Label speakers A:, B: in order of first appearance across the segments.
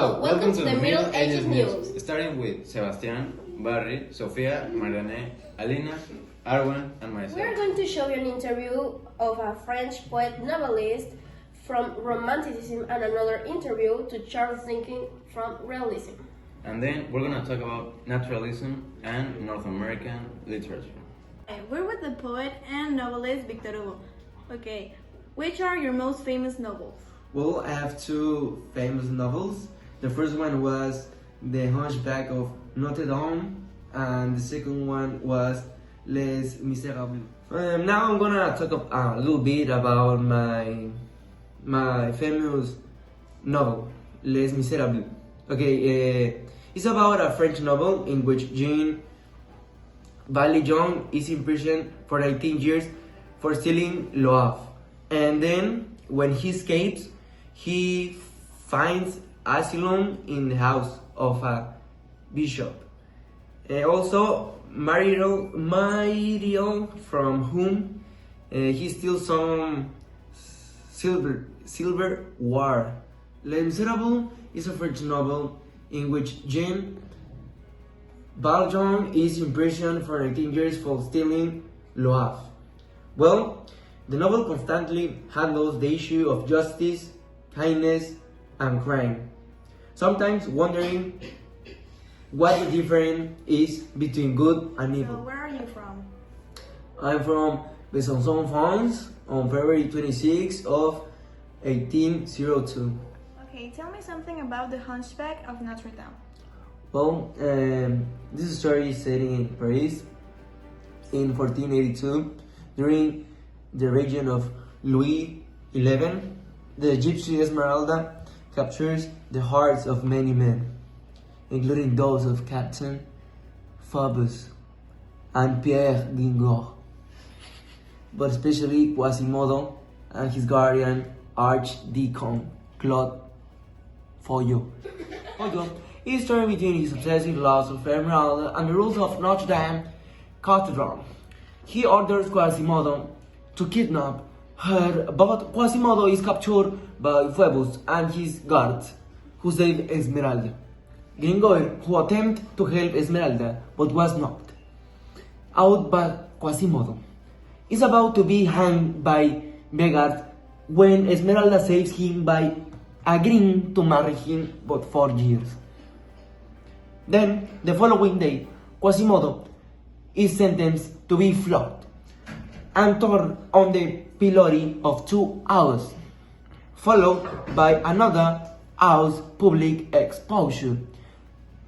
A: Hello, welcome to the Middle Ages News.
B: Starting with Sebastian, Barry, Sofia, Marianne, Alina, Arwen, and myself.
A: We are going to show you an interview of a French poet novelist from Romanticism and another interview to Charles Dickens from Realism.
B: And then we're going to talk about naturalism and North American literature.
C: We're with the poet and novelist Victor Hugo. Okay, which are your most famous novels?
D: Well, I have two famous novels. The first one was The Hunchback of Notre Dame, and the second one was Les Miserables. Now I'm gonna talk a little bit about my famous novel, Les Miserables. Okay, it's about a French novel in which Jean Valjean is imprisoned for 18 years for stealing Loaf, and then when he escapes, he finds asylum in the house of a bishop. Also, Mariel, from whom he steals some silverware. Les Miserables is a French novel in which Jean Valjean is imprisoned for 18 years for stealing Loaf. Well, the novel constantly handles the issue of justice, kindness, and crime, sometimes wondering what the difference is between good and evil.
C: So where are you from?
D: I'm from Besançon, France, on February 26th of 1802.
C: Okay, tell me something about the Hunchback of Notre Dame.
D: Well, this story is set in Paris in 1482 during the reign of Louis XI. The gypsy Esmeralda captures the hearts of many men, including those of Captain Phoebus and Pierre Guingor, but especially Quasimodo and his guardian Archdeacon Claude Foyot. Foyot is torn between his obsessive loves of Esmeralda and the rules of Notre Dame Cathedral. He orders Quasimodo to kidnap her, but Quasimodo is captured by Phoebus and his guards, who save Esmeralda. Gringoire, who attempted to help Esmeralda but was knocked out by Quasimodo, is about to be hanged by beggars when Esmeralda saves him by agreeing to marry him but 4 years. Then, the following day, Quasimodo is sentenced to be flogged and torn on the pillory of 2 hours, followed by another hour's public exposure.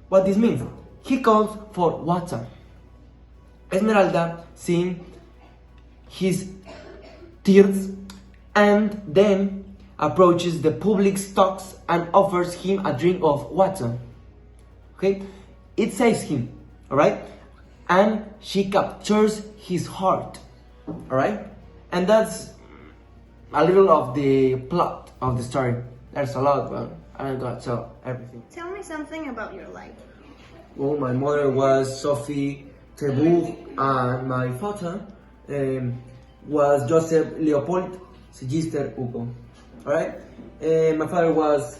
D: What this means? He calls for water. Esmeralda, seeing his tears, and then approaches the public stocks and offers him a drink of water. Okay, it saves him, alright? And she captures his heart, alright? And that's a little of the plot of the story. There's a lot, but I don't got to tell everything.
C: Tell me something about your life.
D: Well, my mother was Sophie Trebourg, and my father was Joseph Leopold Sigister Hugo. Alright? My father was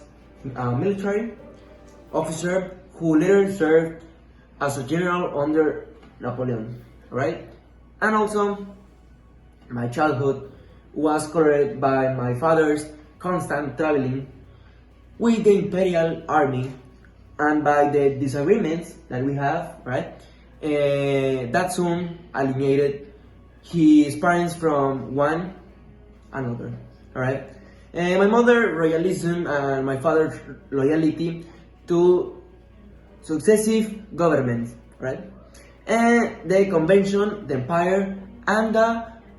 D: a military officer who later served as a general under Napoleon. Alright? And also, my childhood was colored by my father's constant traveling with the Imperial Army and by the disagreements that we have, right? That soon alienated his parents from one another, alright? My mother royalism and my father's loyalty to successive governments, right? And the convention, the empire, and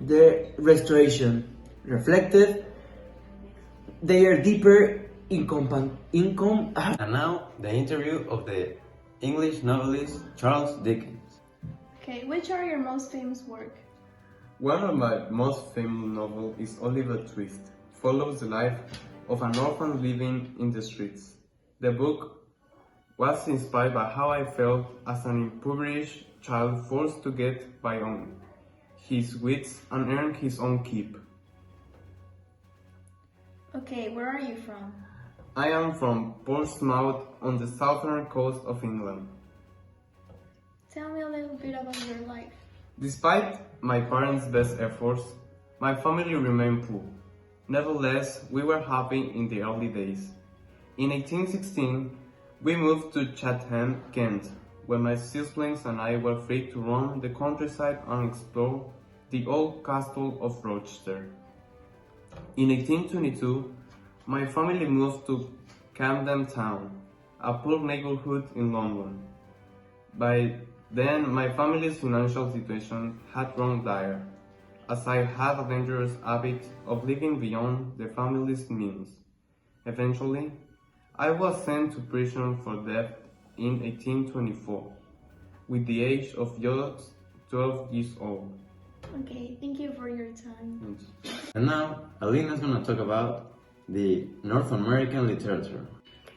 D: the restoration reflected their deeper income.
B: And now, the interview of the English novelist Charles Dickens.
C: Okay, which are your most famous work?
E: One of my most famous novels is Oliver Twist. Follows the life of an orphan living in the streets. The book was inspired by how I felt as an impoverished child forced to get by on his wits and earn his own keep.
C: Okay, where are you from?
E: I am from Portsmouth on the southern coast of England.
C: Tell me a little bit about your life.
E: Despite my parents' best efforts, my family remained poor. Nevertheless, we were happy in the early days. In 1816, we moved to Chatham, Kent, where my siblings and I were free to roam the countryside and explore the old castle of Rochester. In 1822, my family moved to Camden Town, a poor neighborhood in London. By then, my family's financial situation had grown dire, as I had a dangerous habit of living beyond the family's means. Eventually, I was sent to prison for debt in 1824, with the age of just 12 years old.
C: Okay, thank you for your time.
B: And now, Alina is going to talk about the North American literature.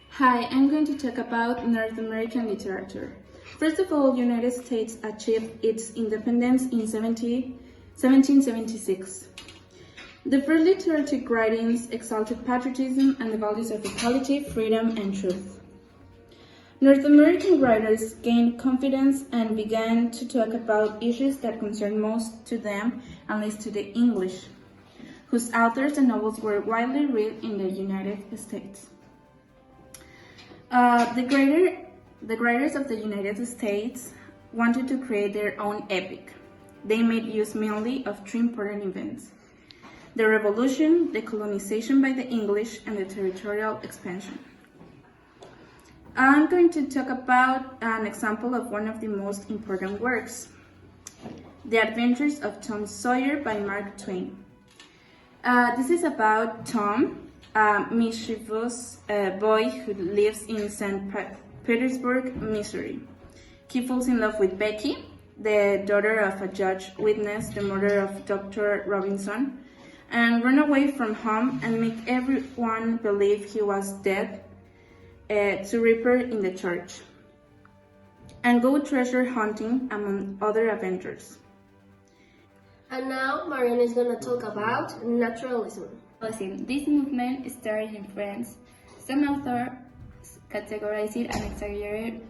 F: Hi, I'm going to talk about North American literature. First of all, United States achieved its independence in 1776. The first literary writings exalted patriotism and the values of equality, freedom, and truth. North American writers gained confidence and began to talk about issues that concerned most to them, at least to the English, whose authors and novels were widely read in the United States. The writers of the United States wanted to create their own epic. They made use mainly of three important events: the Revolution, the colonization by the English, and the territorial expansion. I'm going to talk about an example of one of the most important works, The Adventures of Tom Sawyer by Mark Twain. This is about Tom, a mischievous boy who lives in St. Petersburg, Missouri. He falls in love with Becky, the daughter of a judge witness the murder of Dr. Robinson, and run away from home and make everyone believe he was dead to reaper in the church, and go treasure hunting among other adventures.
A: And now Marianne is going to talk about naturalism.
F: This movement started in France. Some authors categorize it and exaggerate.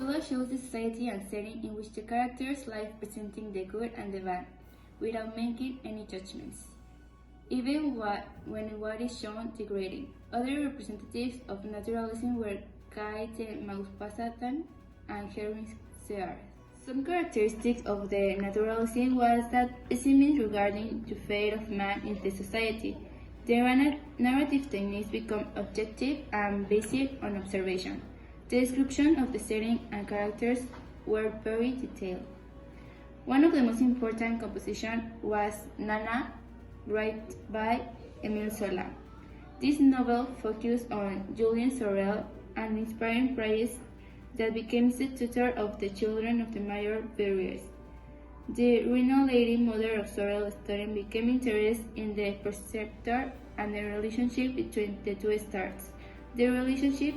F: It shows the society and setting in which the characters live, presenting the good and the bad, without making any judgments, even when what is shown degrading. Other representatives of naturalism were Guy de Maupassant and Henri Serre. Some characteristics of the naturalism was that pessimism regarding the fate of man in the society. The narrative techniques become objective and based on observation. The description of the setting and characters were very detailed. One of the most important compositions was Nana, written by Émile Zola. This novel focused on Julien Sorel, an inspiring priest that became the tutor of the children of the Mayor Verrières. The renowned lady mother of Sorel's student became interested in the preceptor and the relationship between the two stars. The relationship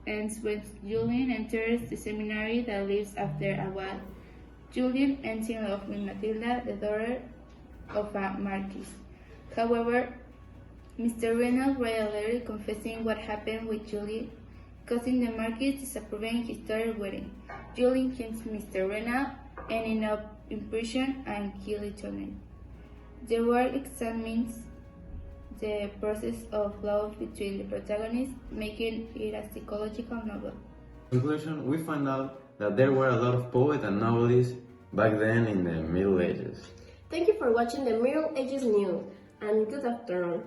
F: ends when Julien enters the seminary that lives after a while. Julien ends in love with Matilda, the daughter of a marquis. However, Mr. Reynolds writes a letter confessing what happened with Julien, causing the marquis disapproving his daughter's wedding. Julien kills Mr. Reynolds, ending up in prison and killing Julien. The work examines the process of love between the protagonists, making it a psychological novel.
B: In conclusion, we find out that there were a lot of poets and novelists back then in the Middle Ages.
A: Thank you for watching the Middle Ages News, and good afternoon.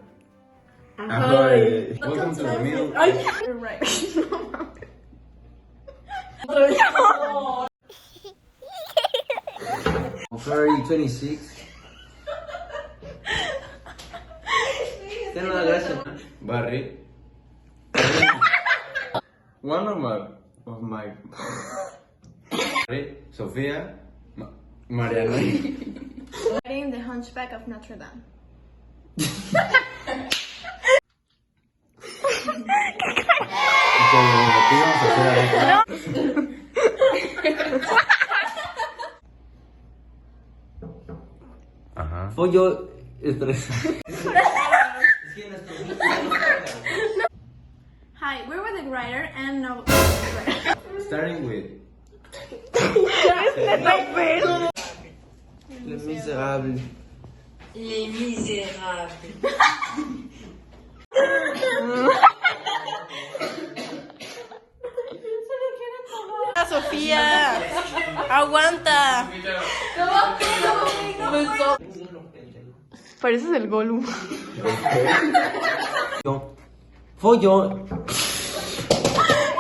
B: Ahoy! Welcome to the Middle Ages.
C: You're right.
D: On February 26th.
B: Barry.
E: One of my
B: Barry, Sofía, Mariana.
C: Writing The Hunchback of Notre Dame.
B: Como aquí vamos a hacer ahorita. Ajá.
D: Pollo estresado. Es que no estoy-
C: classic writer and novel.
B: Starting with
D: Les Misérables.
G: Les Misérables.
A: Sofía, aguanta.
C: Pareces el Gollum.
D: Follón.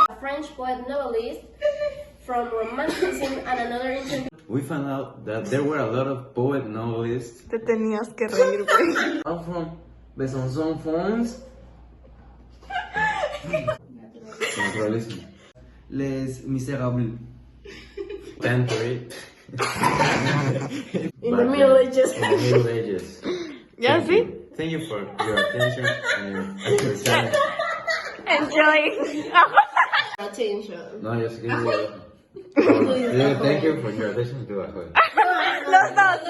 A: A French poet novelist from Romanticism and another interview.
B: we found out that there were a lot of poet novelists.
C: Te tenías que reír, güey.
D: I'm from Besançon, France.
B: Naturalismo.
D: Les Misérables.
B: Tend to it.
A: In the Middle Ages.
B: In the Middle Ages.
C: ¿Ya
B: Thank
C: sí?
B: you. Thank you for your attention and your attention.
C: Enjoy.
A: Attention.
B: No, yo sé que yo thank you for your attention to Ahoy.
C: Los dos.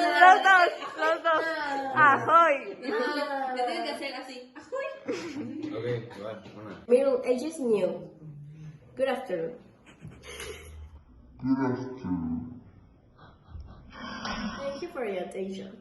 C: Ahoy.
F: Te tienes que hacer así.
B: Okay, va, una.
A: Middle Ages new. Good afternoon. Thank you for your attention.